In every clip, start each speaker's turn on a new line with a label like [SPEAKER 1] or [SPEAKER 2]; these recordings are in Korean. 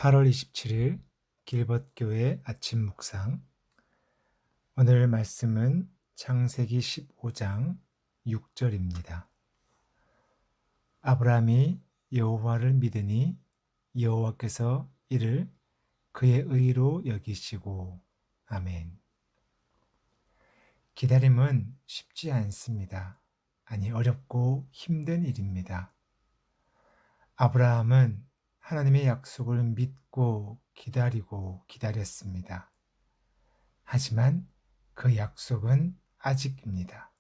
[SPEAKER 1] 8월 27일 길벗교회 아침 묵상. 오늘 말씀은 창세기 15장 6절입니다. 아브라함이 여호와를 믿으니 여호와께서 이를 그의 의로 여기시고. 아멘. 기다림은 쉽지 않습니다. 아니, 어렵고 힘든 일입니다. 아브라함은 하나님의 약속을 믿고 기다리고 기다렸습니다. 하지만 그 약속은 아직입니다.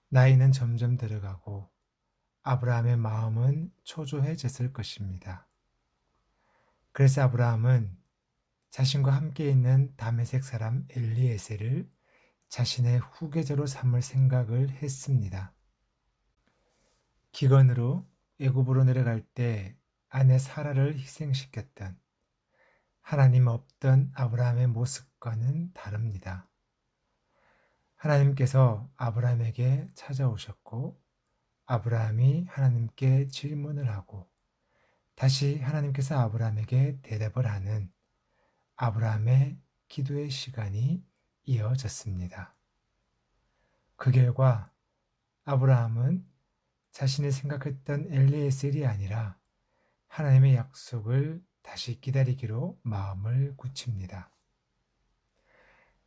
[SPEAKER 1] 나이는 점점 들어가고 아브라함의 마음은 초조해졌을 것입니다. 그래서 아브라함은 자신과 함께 있는 다메섹 사람 엘리에셀을 자신의 후계자로 삼을 생각을 했습니다. 기근으로 애굽으로 내려갈 때 아내 사라를 희생시켰던 하나님 없던 아브라함의 모습과는 다릅니다. 하나님께서 아브라함에게 찾아오셨고 아브라함이 하나님께 질문을 하고 다시 하나님께서 아브라함에게 대답을 하는 아브라함의 기도의 시간이 이어졌습니다. 그 결과 아브라함은 자신이 생각했던 엘리에셀이 아니라 하나님의 약속을 다시 기다리기로 마음을 굳힙니다.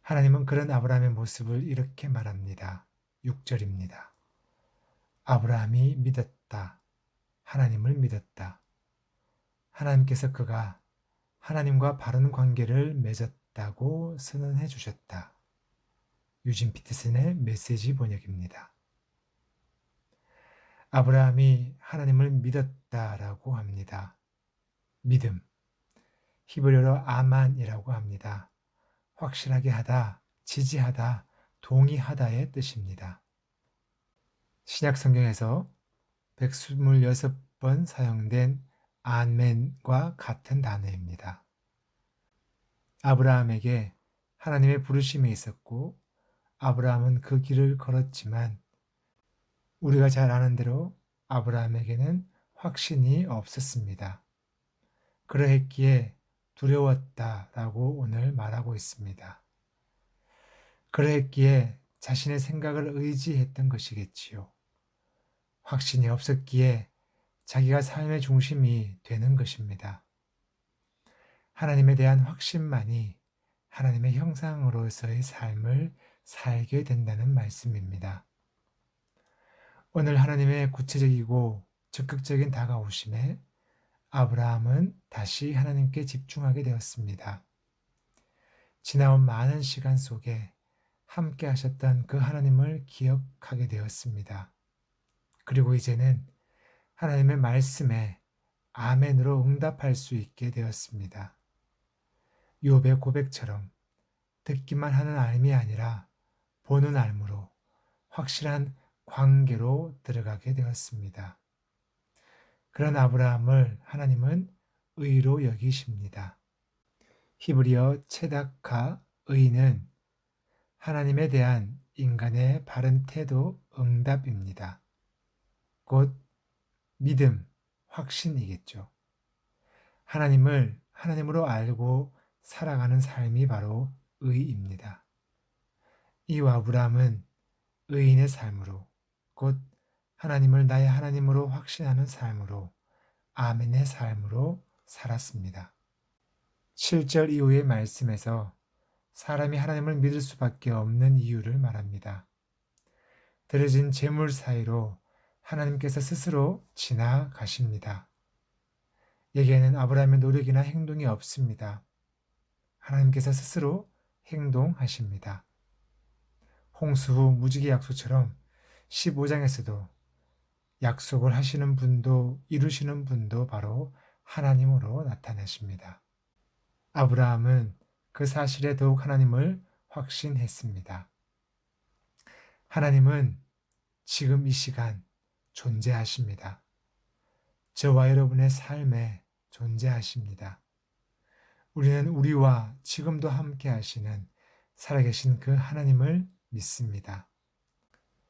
[SPEAKER 1] 하나님은 그런 아브라함의 모습을 이렇게 말합니다. 6절입니다. 아브라함이 믿었다. 하나님을 믿었다. 하나님께서 그가 하나님과 바른 관계를 맺었다고 선언해 주셨다. 유진 피터슨의 메시지 번역입니다. 아브라함이 하나님을 믿었다라고 합니다. 믿음, 히브리어로 아만이라고 합니다. 확실하게 하다, 지지하다, 동의하다의 뜻입니다. 신약 성경에서 126번 사용된 아멘과 같은 단어입니다. 아브라함에게 하나님의 부르심이 있었고 아브라함은 그 길을 걸었지만 우리가 잘 아는 대로 아브라함에게는 확신이 없었습니다. 그러했기에 두려웠다라고 오늘 말하고 있습니다. 그러했기에 자신의 생각을 의지했던 것이겠지요. 확신이 없었기에 자기가 삶의 중심이 되는 것입니다. 하나님에 대한 확신만이 하나님의 형상으로서의 삶을 살게 된다는 말씀입니다. 오늘 하나님의 구체적이고 적극적인 다가오심에 아브라함은 다시 하나님께 집중하게 되었습니다. 지나온 많은 시간 속에 함께 하셨던 그 하나님을 기억하게 되었습니다. 그리고 이제는 하나님의 말씀에 아멘으로 응답할 수 있게 되었습니다. 욥의 고백처럼 듣기만 하는 알미 아니라 보는 알므로 확실한 관계로 들어가게 되었습니다. 그런 아브라함을 하나님은 의로 여기십니다. 히브리어 체다카 의는 하나님에 대한 인간의 바른 태도 응답입니다. 곧 믿음, 확신이겠죠. 하나님을 하나님으로 알고 살아가는 삶이 바로 의입니다. 이 아브라함은 의인의 삶으로, 곧 하나님을 나의 하나님으로 확신하는 삶으로, 아멘의 삶으로 살았습니다. 7절 이후의 말씀에서 사람이 하나님을 믿을 수밖에 없는 이유를 말합니다. 들어진 재물 사이로 하나님께서 스스로 지나가십니다. 여기에는 아브라함의 노력이나 행동이 없습니다. 하나님께서 스스로 행동하십니다. 홍수 후 무지개 약속처럼 15장에서도 약속을 하시는 분도 이루시는 분도 바로 하나님으로 나타나십니다. 아브라함은 그 사실에 더욱 하나님을 확신했습니다. 하나님은 지금 이 시간 존재하십니다. 저와 여러분의 삶에 존재하십니다. 우리는 우리와 지금도 함께 하시는 살아계신 그 하나님을 믿습니다.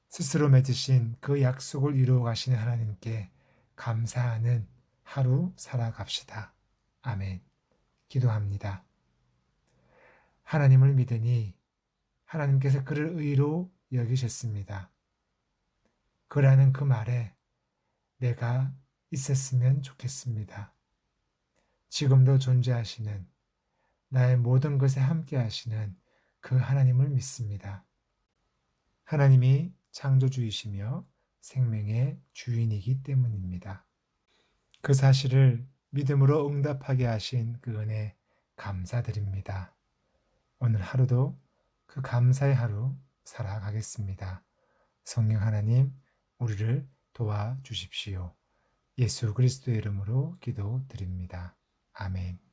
[SPEAKER 1] 스스로 맺으신 그 약속을 이루어 가시는 하나님께 감사하는 하루 살아갑시다. 아멘. 기도합니다. 하나님을 믿으니 하나님께서 그를 의로 여기셨습니다. 그라는 그 말에 내가 있었으면 좋겠습니다. 지금도 존재하시는 나의 모든 것에 함께 하시는 그 하나님을 믿습니다. 하나님이 창조주이시며 생명의 주인이기 때문입니다. 그 사실을 믿음으로 응답하게 하신 그 은혜 감사드립니다. 오늘 하루도 그 감사의 하루 살아가겠습니다. 성령 하나님, 우리를 도와주십시오. 예수 그리스도의 이름으로 기도드립니다. 아멘.